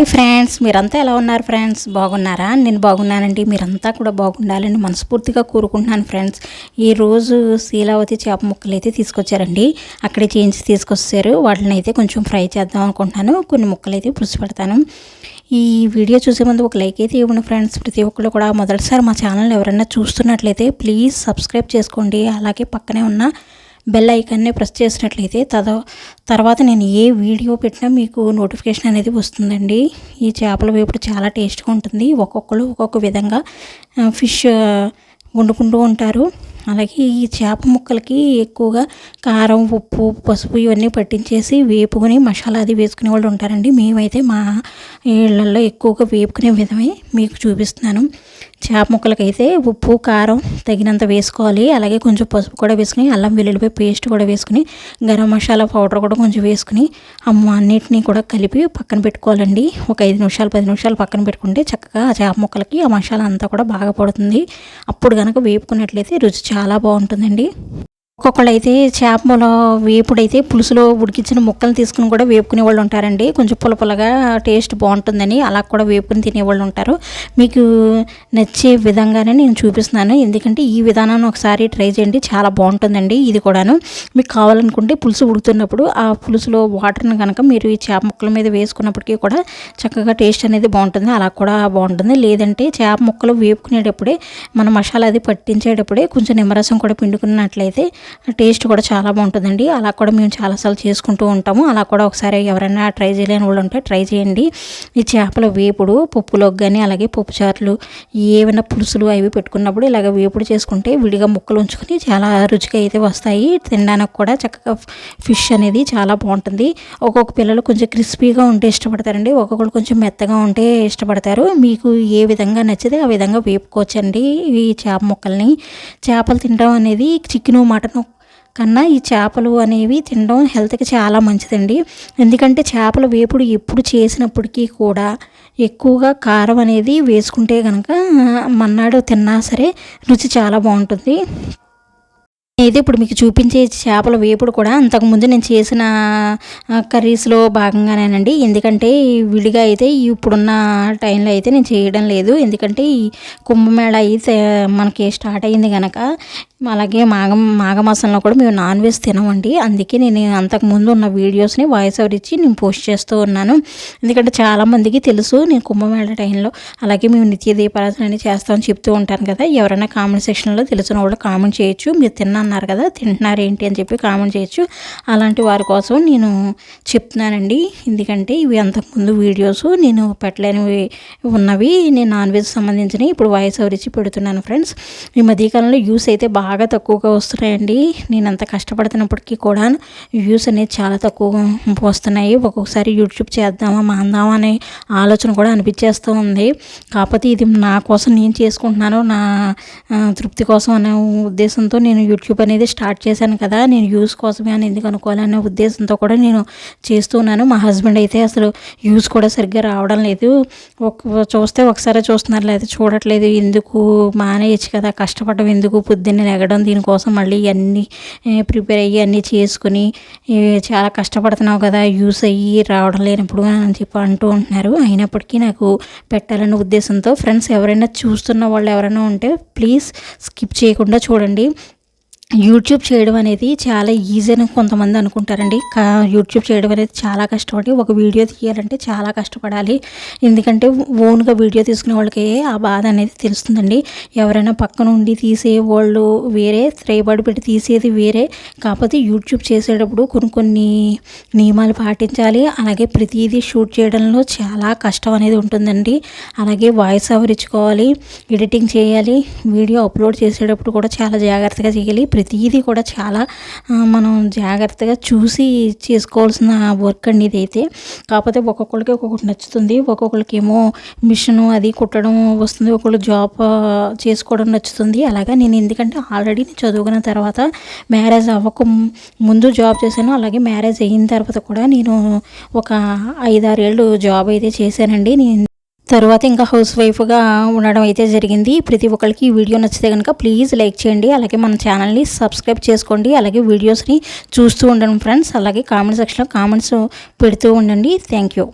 Hi friends, మీరంతా ఎలా ఉన్నారు ఫ్రెండ్స్? బాగున్నారా? నేను బాగున్నానండి. మీరంతా కూడా బాగుండాలని మనస్ఫూర్తిగా కోరుకుంటున్నాను ఫ్రెండ్స్. ఈరోజు శీలావతి చేప ముక్కలు అయితే తీసుకొచ్చారండి. అక్కడే చేయించి తీసుకొచ్చారు. వాటిని అయితే కొంచెం ఫ్రై చేద్దాం అనుకుంటున్నాను. కొన్ని ముక్కలు అయితే పులుసు పెడతాను. ఈ వీడియో చూసే ముందు ఒక లైక్ అయితే ఇవ్వండి ఫ్రెండ్స్. ప్రతి ఒక్కళ్ళు కూడా మొదటిసారి మా ఛానల్ ఎవరైనా చూస్తున్నట్లయితే ప్లీజ్ సబ్స్క్రైబ్ చేసుకోండి. అలాగే పక్కనే ఉన్న బెల్ ఐకాన్ని ప్రెస్ చేసినట్లయితే తర్వాత నేను ఏ వీడియో పెట్టినా మీకు నోటిఫికేషన్ అనేది వస్తుందండి. ఈ చేపల వేపుడు చాలా టేస్ట్గా ఉంటుంది. ఒక్కొక్కరు ఒక్కొక్క విధంగా ఫిష్ వండుకుంటూ ఉంటారు. అలాగే ఈ చేప ముక్కలకి ఎక్కువగా కారం, ఉప్పు, పసుపు ఇవన్నీ పట్టించేసి వేపుకొని మసాలా అది వేసుకునే వాళ్ళు ఉంటారండి. మేమైతే మా ఇళ్ళల్లో ఎక్కువగా వేపుకునే విధమే మీకు చూపిస్తున్నాను. చేప ముక్కలకైతే ఉప్పు, కారం తగినంత వేసుకోవాలి. అలాగే కొంచెం పసుపు కూడా వేసుకుని, అల్లం వెల్లుల్లిపాయ పేస్ట్ కూడా వేసుకుని, గరం మసాలా పౌడర్ కూడా కొంచెం వేసుకుని అన్నిటినీ కూడా కలిపి పక్కన పెట్టుకోవాలండి. ఒక 5 నిమిషాలు 10 నిమిషాలు పక్కన పెట్టుకుంటే చక్కగా ఆ చేప ముక్కలకి ఆ మసాలా అంతా కూడా బాగా పడుతుంది. అప్పుడు కనుక వేపుకున్నట్లయితే రుచి చాలా బాగుంటుందండి. ఒక్కొక్కళ్ళు అయితే చేపల వేపుడైతే పులుసులో ఉడికించిన ముక్కలు తీసుకుని కూడా వేపుకునే వాళ్ళు ఉంటారండి. కొంచెం పులపులగా టేస్ట్ బాగుంటుందని అలా కూడా వేపుకుని తినేవాళ్ళు ఉంటారు. మీకు నచ్చే విధంగానే నేను చూపిస్తున్నాను. ఎందుకంటే ఈ విధానాన్ని ఒకసారి ట్రై చేయండి, చాలా బాగుంటుందండి. ఇది కూడాను మీకు కావాలనుకుంటే పులుసు ఉడుకుతున్నప్పుడు ఆ పులుసులో వాటర్ని కనుక మీరు ఈ చేప ముక్కల మీద వేసుకున్నప్పటికీ కూడా చక్కగా టేస్ట్ అనేది బాగుంటుంది. అలా కూడా బాగుంటుంది. లేదంటే చేప ముక్కలు వేపుకునేటప్పుడే మన మసాలా అది పట్టించేటప్పుడే కొంచెం నిమ్మరసం కూడా పిండుకున్నట్లయితే టేస్ట్ కూడా చాలా బాగుంటుందండి. అలా కూడా మేము చాలాసార్లు చేసుకుంటూ ఉంటాము. అలా కూడా ఒకసారి ఎవరైనా ట్రై చేయలేని వాళ్ళు ఉంటే ట్రై చేయండి. ఈ చేపల వేపుడు పప్పులోకి కానీ అలాగే పప్పుచారులు ఏమైనా పులుసులు అవి పెట్టుకున్నప్పుడు ఇలాగ వేపుడు చేసుకుంటే విడిగా ముక్కలు ఉంచుకొని చాలా రుచిగా అయితే వస్తాయి. తినడానికి కూడా చక్కగా ఫిష్ అనేది చాలా బాగుంటుంది. ఒక్కొక్క పిల్లలు కొంచెం క్రిస్పీగా ఉంటే ఇష్టపడతారండి. ఒక్కొక్కరు కొంచెం మెత్తగా ఉంటే ఇష్టపడతారు. మీకు ఏ విధంగా నచ్చితే ఆ విధంగా వేపుకోవచ్చండి ఈ చేప ముక్కల్ని. చేపలు తినడం అనేది చికెను, మటన్ కన్నా ఈ చేపలు అనేవి తినడం హెల్త్కి చాలా మంచిదండి. ఎందుకంటే చేపల వేపుడు ఎప్పుడు చేసినప్పటికీ కూడా ఎక్కువగా కారం అనేది వేసుకుంటే కనుక మన్నాడు తిన్నా సరే రుచి చాలా బాగుంటుంది. అయితే ఇప్పుడు మీకు చూపించే చేపల వేపుడు కూడా అంతకుముందు నేను చేసిన కర్రీస్లో భాగంగానేనండి. ఎందుకంటే విడిగా అయితే ఇప్పుడున్న టైంలో అయితే నేను చేయడం లేదు. ఎందుకంటే ఈ కుంభమేళ అయితే మనకి స్టార్ట్ అయ్యింది కనుక, అలాగే మాఘమాసంలో కూడా మేము నాన్ వెజ్ తినమండి. అందుకే నేను అంతకుముందు ఉన్న వీడియోస్ని వాయిస్ ఓవర్ ఇచ్చి నేను పోస్ట్ చేస్తూ ఉన్నాను. ఎందుకంటే చాలామందికి తెలుసు నేను కుంభమేళ టైంలో అలాగే మేము నిత్య దీపారాధన అని చేస్తామని చెప్తూ ఉంటాను కదా. ఎవరైనా కామెంట్ సెక్షన్లో తెలిసిన వాళ్ళు కామెంట్ చేయొచ్చు. మీరు అన్నారు కదా, తింటున్నారు ఏంటి అని చెప్పి కామెంట్ చేయొచ్చు. అలాంటి వారి కోసం నేను చెప్తున్నానండి. ఎందుకంటే ఇవి అంతకుముందు వీడియోస్ నేను పెట్టలేనివి ఉన్నవి, నేను నాన్ వెజ్ సంబంధించినవి ఇప్పుడు వాయిస్ ఓవర్ ఇచ్చి పెడుతున్నాను ఫ్రెండ్స్. ఈ మధ్యకాలంలో వ్యూస్ అయితే బాగా తక్కువగా వస్తున్నాయండి. నేను అంత కష్టపడుతున్నప్పటికీ కూడా వ్యూస్ అనేది చాలా తక్కువగా వస్తున్నాయి. ఒక్కొక్కసారి యూట్యూబ్ చేద్దామా మాందామా అనే ఆలోచన కూడా అనిపించేస్తూ ఉంది. కాకపోతే ఇది నా కోసం నేను చేసుకుంటున్నాను, నా తృప్తి కోసం అనే ఉద్దేశంతో నేను యూట్యూబ్ అనేది స్టార్ట్ చేశాను కదా. నేను యూస్ కోసమే అని ఎందుకు అనుకోవాలనే ఉద్దేశంతో కూడా నేను చేస్తున్నాను. మా హస్బెండ్ అయితే అసలు యూస్ కూడా సరిగ్గా రావడం లేదు. చూస్తే ఒకసారి చూస్తున్నారు, లేదా చూడట్లేదు. ఎందుకు మానేయచ్చు కదా, కష్టపడడం ఎందుకు, పొద్దున్నే లెగడం దీనికోసం మళ్ళీ అన్నీ ప్రిపేర్ అయ్యి అన్నీ చేసుకుని చాలా కష్టపడుతున్నావు కదా, యూస్ అయ్యి రావడం లేనప్పుడు అని చెప్పి అంటూ ఉంటున్నారు. అయినప్పటికీ నాకు పెట్టాలనే ఉద్దేశంతో ఫ్రెండ్స్ ఎవరైనా చూస్తున్న వాళ్ళు ఎవరైనా ఉంటే ప్లీజ్ స్కిప్ చేయకుండా చూడండి. యూట్యూబ్ చేయడం అనేది చాలా ఈజీ అని కొంతమంది అనుకుంటారండి. యూట్యూబ్ చేయడం అనేది చాలా కష్టపడి ఒక వీడియో తీయాలంటే చాలా కష్టపడాలి. ఎందుకంటే ఓన్గా వీడియో తీసుకునే వాళ్ళకి ఆ బాధ అనేది తెలుస్తుందండి. ఎవరైనా పక్కన ఉండి తీసే వాళ్ళు వేరే, త్రైబడి పెట్టి తీసేది వేరే. కాకపోతే యూట్యూబ్ చేసేటప్పుడు కొన్ని నియమాలు పాటించాలి. అలాగే ప్రతిదీ షూట్ చేయడంలో చాలా కష్టం అనేది ఉంటుందండి. అలాగే వాయిస్ ఓవర్ ఇచ్చుకోవాలి, ఎడిటింగ్ చేయాలి, వీడియో అప్లోడ్ చేసేటప్పుడు కూడా చాలా జాగ్రత్తగా చేయాలి. ప్రతిదీ కూడా చాలా మనం జాగ్రత్తగా చూసి చేసుకోవాల్సిన వర్క్ అండి ఇదైతే. కాకపోతే ఒక్కొక్కరికి ఒక్కొక్కటి నచ్చుతుంది. ఒక్కొక్కరికి ఏమో మిషను అది కుట్టడం వస్తుంది, ఒక్కొక్కరు జాబ్ చేసుకోవడం నచ్చుతుంది. అలాగా నేను ఎందుకంటే ఆల్రెడీ చదువుకున్న తర్వాత మ్యారేజ్ అవ్వక ముందు జాబ్ చేశాను. అలాగే మ్యారేజ్ అయిన తర్వాత కూడా నేను ఒక 5-6 ఏళ్ళు జాబ్ అయితే చేశానండి. నేను తర్వాత ఇంకా హౌస్ వైఫ్గా ఉండడం అయితే జరిగింది. ప్రతి ఒక్కరికి ఈ వీడియో నచ్చితే కనుక ప్లీజ్ లైక్ చేయండి. అలాగే మన ఛానల్ని సబ్స్క్రైబ్ చేసుకోండి. అలాగే వీడియోస్ని చూస్తూ ఉండండి ఫ్రెండ్స్. అలాగే కామెంట్ సెక్షన్లో కామెంట్స్ పెడుతూ ఉండండి. Thank you.